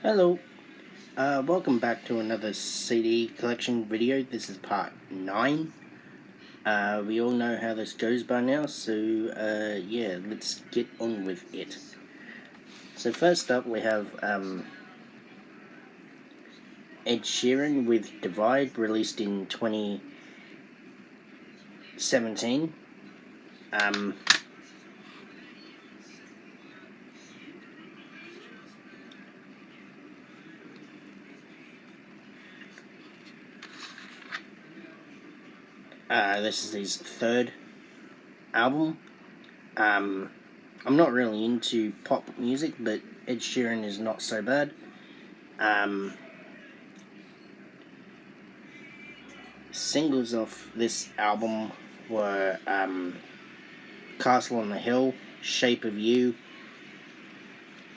Hello, welcome back to another CD collection video. This is part 9. We all know how this goes by now, so yeah, let's get on with it. So first up we have Ed Sheeran with Divide, released in 2017. This is his third album. I'm not really into pop music, but Ed Sheeran is not so bad. Singles of this album were Castle on the Hill, Shape of You,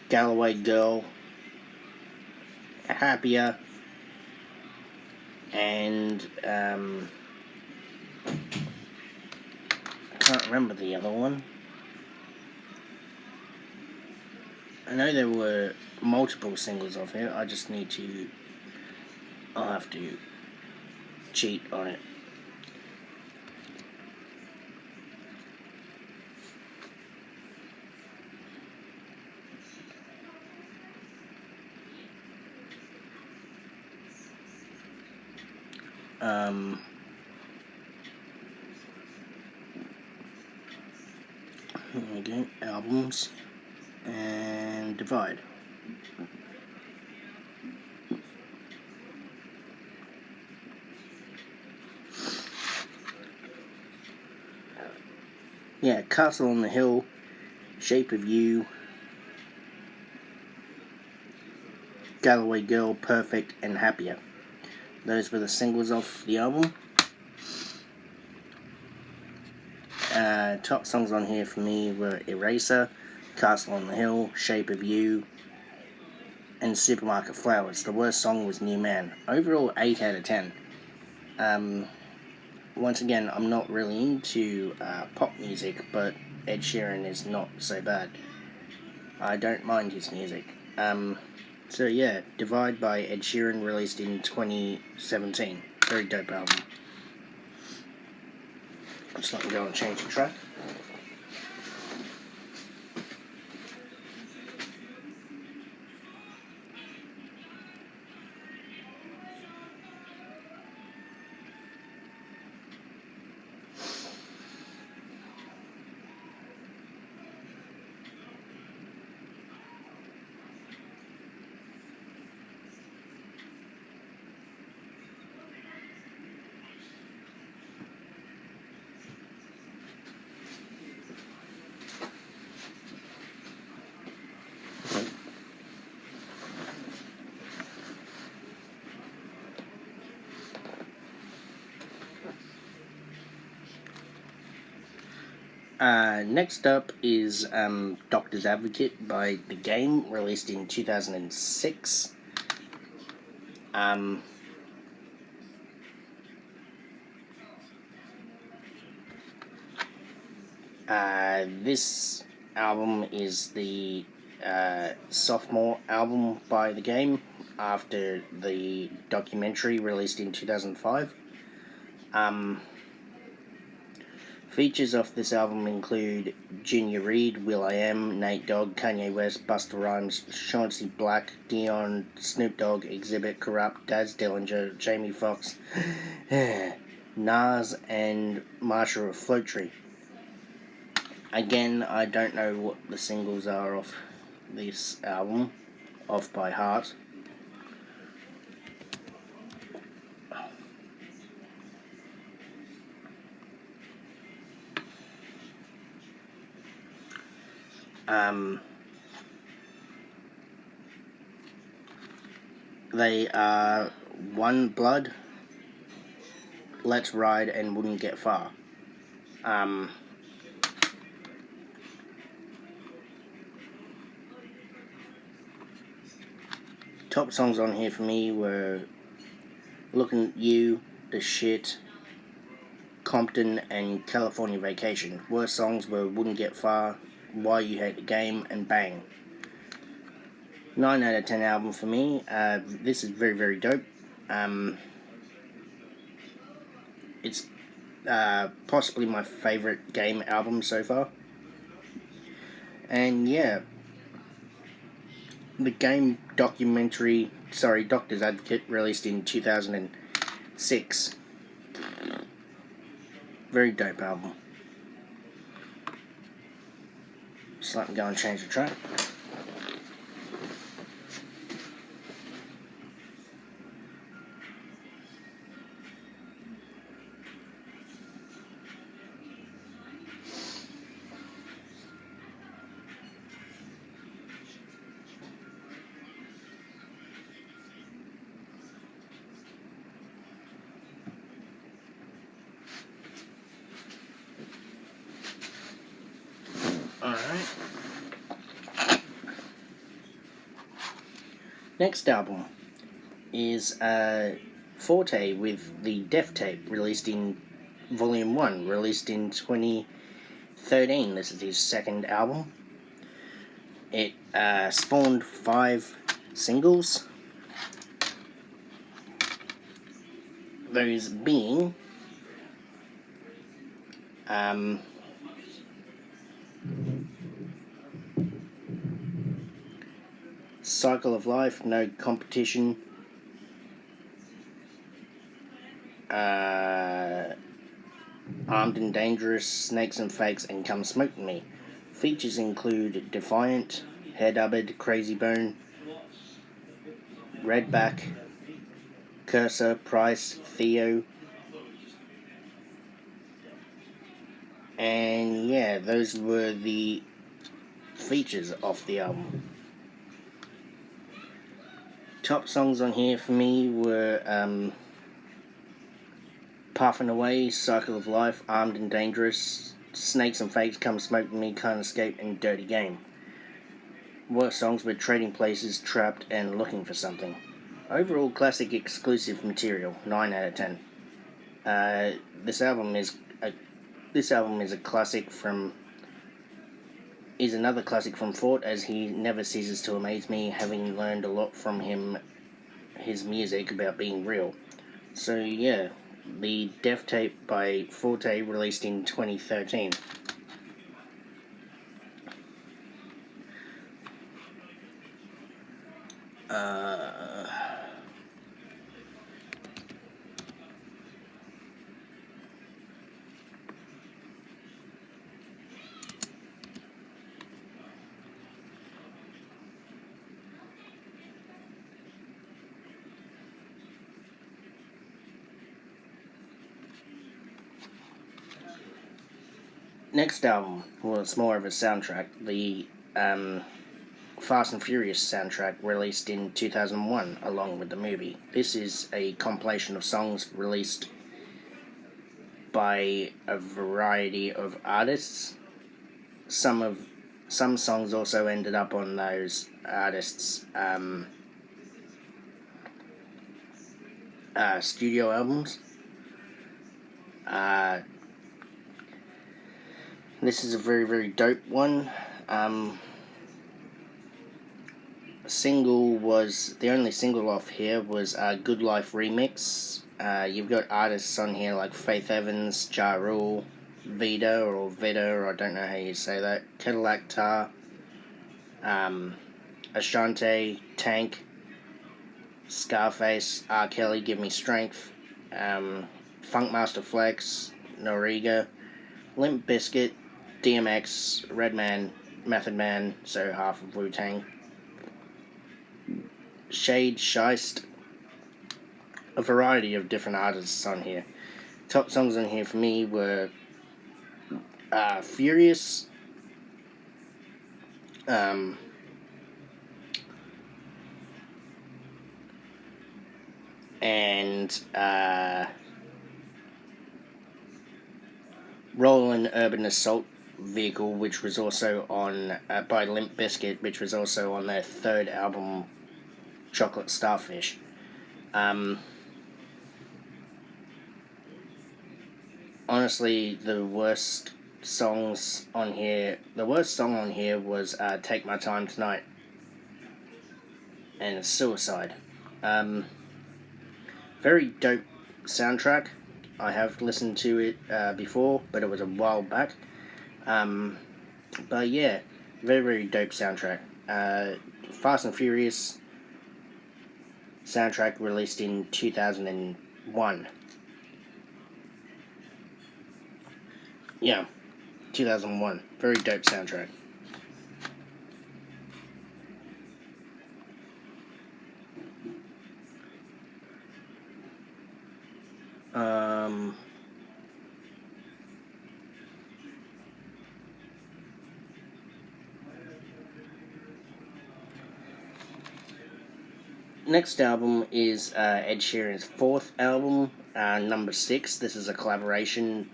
Galloway Girl, Happier, and I can't remember the other one. I know there were multiple singles of it. I'll have to cheat on it. Here we go, albums, and Divide. Yeah, Castle on the Hill, Shape of You, Galloway Girl, Perfect, and Happier. Those were the singles off the album. Top songs on here for me were Eraser, Castle on the Hill, Shape of You, and Supermarket Flowers. The worst song was New Man. Overall, 8 out of 10. Once again, I'm not really into pop music, but Ed Sheeran is not so bad. I don't mind his music. So yeah, Divide by Ed Sheeran, released in 2017. Very dope album. Just let me go and change the track. Next up is Doctor's Advocate by The Game, released in 2006. This album is the sophomore album by The Game after the documentary released in 2005. Features of this album include Junior Reid, will.i.am, Nate Dogg, Kanye West, Busta Rhymes, Chauncey Black, Dion, Snoop Dogg, Exhibit, Corrupt, Daz Dillinger, Jamie Foxx, Nas, and Marsha of Float Tree. Again, I don't know what the singles are off this album, off by heart. They are One Blood, Let's Ride, and Wouldn't Get Far. Top songs on here for me were Looking at You, The Shit, Compton, and California Vacation. Worst songs were Wouldn't Get Far, Why You Hate the Game, and Bang. 9 out of 10 album for me. This is very, very dope. It's possibly my favourite game album so far. And yeah, the game Doctor's Advocate, released in 2006. Very dope album. Just let me go and change the track. Alright. Next album is Forte with the Death Tape, released in Volume 1, released in 2013. This is his second album. It spawned 5 singles. Those being Cycle of Life, No Competition, Armed and Dangerous, Snakes and Fakes, and Come Smoke Me. Features include Defiant, Hairdubbed, Crazy Bone, Redback, Cursor, Price, Theo, and yeah, those were the features of the album. Top songs on here for me were Puffin' Away, Cycle of Life, Armed and Dangerous, Snakes and Fakes, Come Smoke Me, Can't Escape, and Dirty Game. Worst songs were Trading Places, Trapped, and Looking for Something. Overall classic exclusive material, 9 out of 10. This album is a classic is another classic from Fort, as he never ceases to amaze me, having learned a lot from his music about being real. So yeah, the Death Tape by Forte, released in 2013. Next album, well, it's more of a soundtrack. The Fast and Furious soundtrack, released in 2001 along with the movie. This is a compilation of songs released by a variety of artists. Some songs also ended up on those artists' studio albums. This is a very, very dope one. The only single off here was Good Life Remix. You've got artists on here like Faith Evans, Ja Rule, Vida, or I don't know how you say that, Cadillac Tar, Ashante, Tank, Scarface, R. Kelly, Give Me Strength, Funkmaster Flex, Noriega, Limp Bizkit, DMX, Redman, Method Man, so half of Wu-Tang, Shade, Shiest, a variety of different artists on here. Top songs on here for me were Furious, and Rollin' Urban Assault Vehicle, which was also on by Limp Bizkit, which was also on their third album, Chocolate Starfish. Honestly, the worst song on here was Take My Time Tonight. and Suicide. Very dope soundtrack. I have listened to it before, but it was a while back. But yeah, very, very dope soundtrack. Fast and Furious soundtrack released in 2001. Yeah, 2001. Very dope soundtrack. Um, Next album is Ed Sheeran's fourth album, number 6. This is a collaboration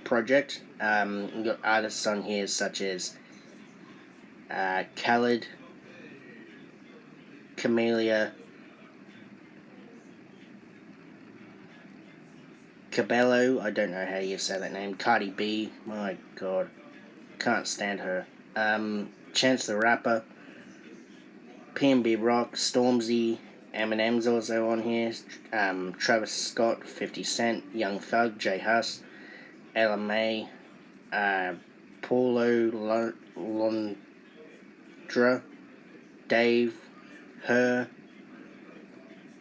project. You got artists on here such as Khaled, Camellia, Cabello, I don't know how you say that name, Cardi B, my god, can't stand her. Chance the Rapper, PNB Rock, Stormzy, Eminem's also on here, Travis Scott, 50 Cent, Young Thug, J Hus, Ella May, Paulo Londra, Dave, Her,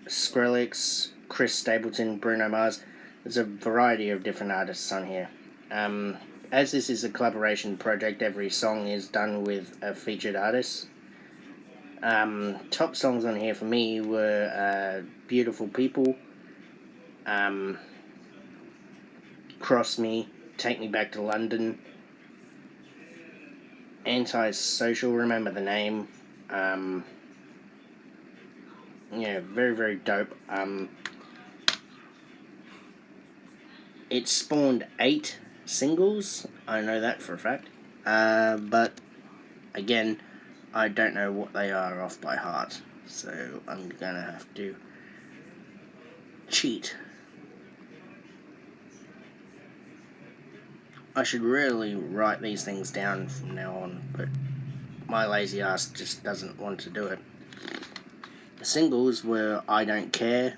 Skrillex, Chris Stapleton, Bruno Mars. There's a variety of different artists on here. As this is a collaboration project, every song is done with a featured artist. Top songs on here for me were Beautiful People, Cross Me, Take Me Back to London, Antisocial, Remember the Name. Yeah, very, very dope. It spawned 8 singles, I know that for a fact. But again, I don't know what they are off by heart, so I'm gonna have to cheat. I should really write these things down from now on, but my lazy ass just doesn't want to do it. The singles were I Don't Care,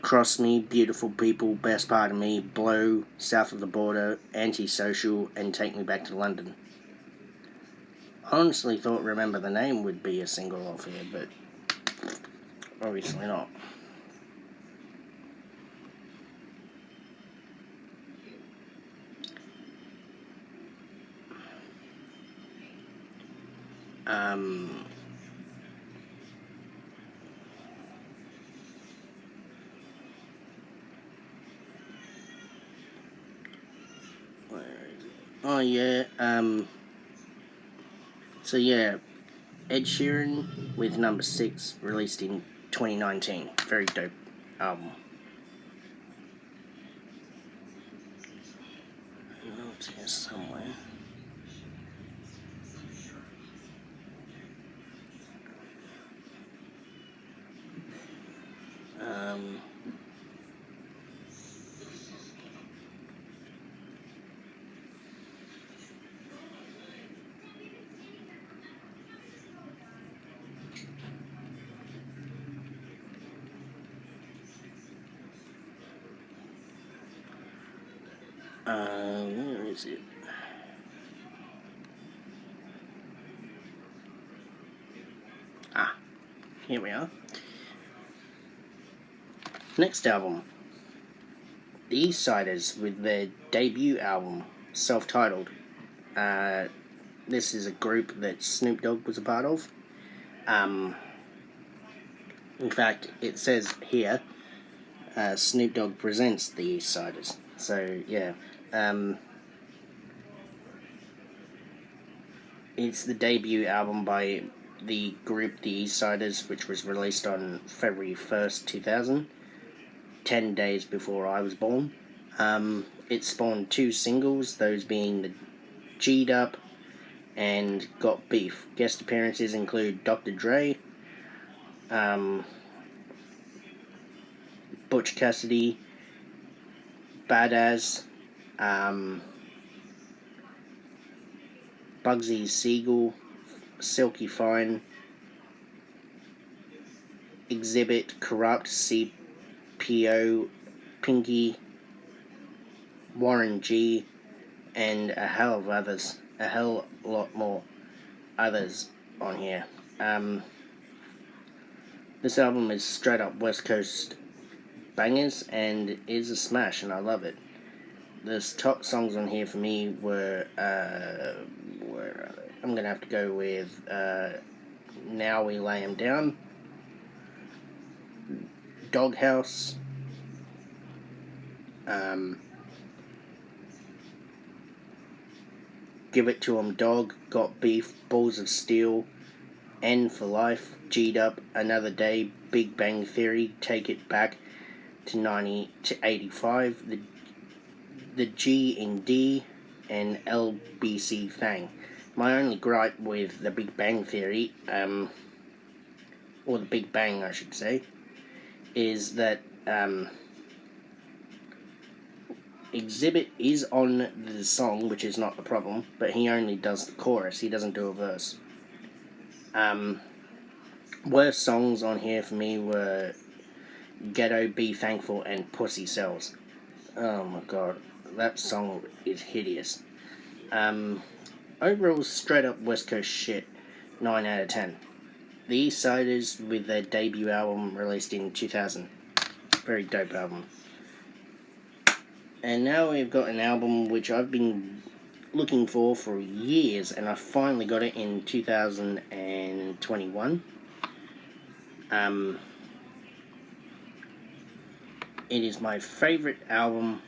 Cross Me, Beautiful People, Best Part of Me, Blow, South of the Border, Antisocial, and Take Me Back to London. I honestly thought Remember the Name would be a single off here, but obviously not. Oh yeah, so yeah, Ed Sheeran with number 6, released in 2019. Very dope album. Notes here somewhere. Where is it? Here we are. Next album, the Eastsidaz with their debut album, self-titled. This is a group that Snoop Dogg was a part of. In fact, it says here, Snoop Dogg presents the Eastsidaz. So yeah, it's the debut album by the group The Eastsidaz, which was released on February 1st, 2000, 10 days before I was born. It spawned 2 singles, those being the G'd Up and Got Beef. Guest appearances include Dr. Dre, Butch Cassidy, Badass, Bugsy Siegel, Silky Fine, Exhibit, Corrupt, CPO, Pinky, Warren G, and a hell lot more others on here. This album is straight up West Coast bangers and is a smash, and I love it. The top songs on here for me were I'm gonna have to go with Now We Lay 'Em Down, Doghouse, Give It To 'Em Dog, Got Beef, Balls of Steel, N for Life, G'd Up, Another Day, Big Bang Theory, Take It Back to 90 to 85, the G in D, and LBC Thang. My only gripe with the Big Bang Theory, or the Big Bang I should say, is that Exhibit is on the song, which is not the problem, but he only does the chorus, he doesn't do a verse. Worst songs on here for me were Ghetto, Be Thankful, and Pussy Sells. Oh my god, that song is hideous. Overall, straight up West Coast shit, 9 out of 10. The Eastsidaz with their debut album released in 2000. Very dope album. And now we've got an album which I've been looking for years, and I finally got it in 2021. It is my favourite album,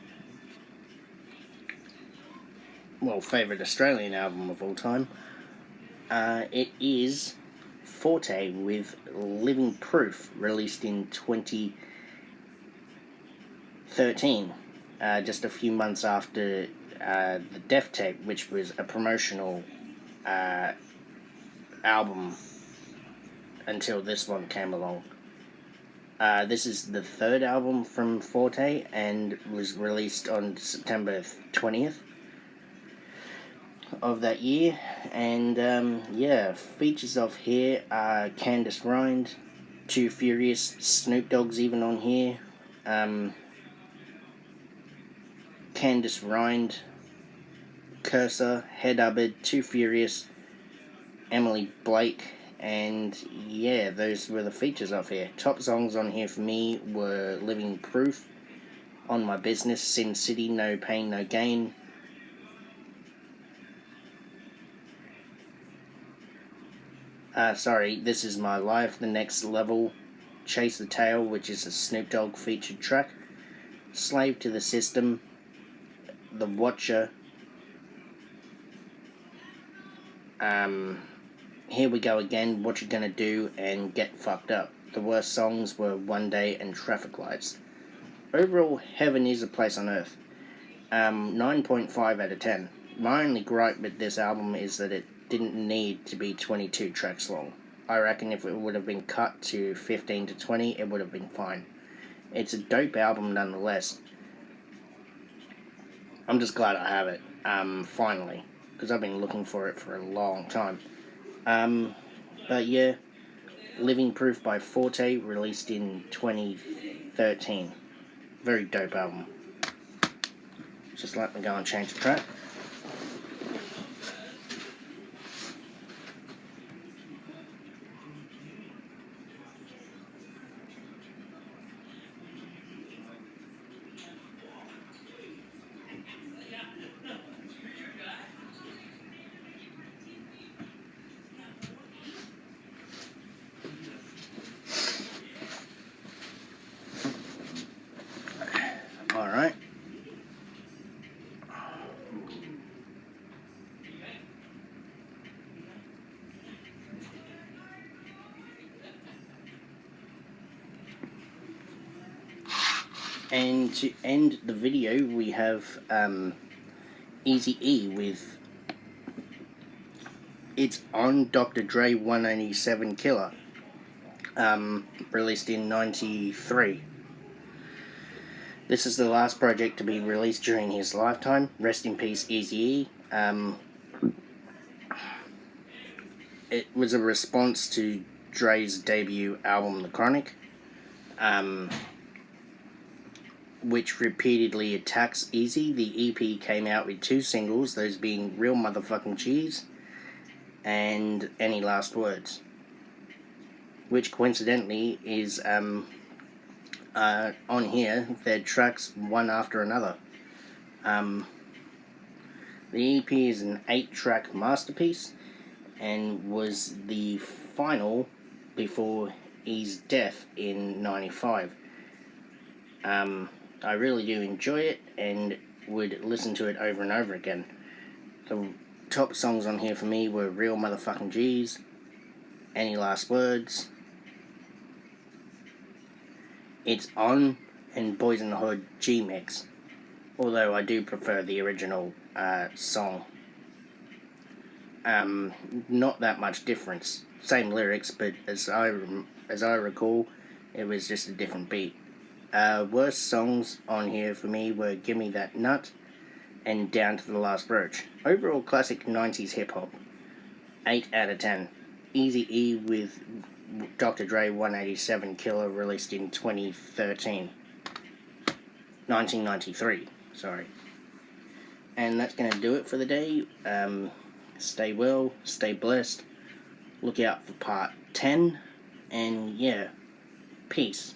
favourite Australian album of all time. It is Forte with Living Proof, released in 2013, just a few months after the Death Tape, which was a promotional album until this one came along. This is the third album from Forte and was released on September 20th of that year. And features of here are Candice Rind, Too Furious, Snoop Dogg's even on here. Candice Rind, Cursor, Head Hubbard, Too Furious, Emily Blake, and yeah, those were the features of here. Top songs on here for me were Living Proof, On My Business, Sin City, No Pain, No Gain, This Is My Life, The Next Level, Chase the Tail, which is a Snoop Dogg featured track, Slave to the System, The Watcher, Here We Go Again, What You Gonna Do, and Get Fucked Up. The worst songs were One Day and Traffic Lights. Overall, Heaven Is a Place on Earth. 9.5 out of 10. My only gripe with this album is that it didn't need to be 22 tracks long. I reckon if it would have been cut to 15 to 20, it would have been fine. It's a dope album nonetheless. I'm just glad I have it, finally, because I've been looking for it for a long time. But yeah, Living Proof by Forte, released in 2013. Very dope album. Just let me go and change the track. Alright. And to end the video, we have Eazy-E with It's On Dr. Dre 187 Killer, released in 93. This is the last project to be released during his lifetime. Rest in peace, Eazy-E. It was a response to Dre's debut album, The Chronic, which repeatedly attacks Easy. The EP came out with 2 singles, those being Real Motherfucking Cheese and Any Last Words, which coincidentally is on here. They're tracks one after another. The EP is an 8-track masterpiece and was the final before E's death in '95. I really do enjoy it and would listen to it over and over again. The top songs on here for me were Real Motherfucking G's, Any Last Words, It's On, and Boys in the Hood G-Mix, although I do prefer the original song. Not that much difference, same lyrics, but as I recall, it was just a different beat. Worst songs on here for me were Gimme That Nut and Down to the Last Roach. Overall classic 90s hip-hop, 8 out of 10. Eazy-E with Dr. Dre 187 Killer, released in 1993, sorry. And that's going to do it for the day. Stay well, stay blessed, look out for part 10, and yeah, peace.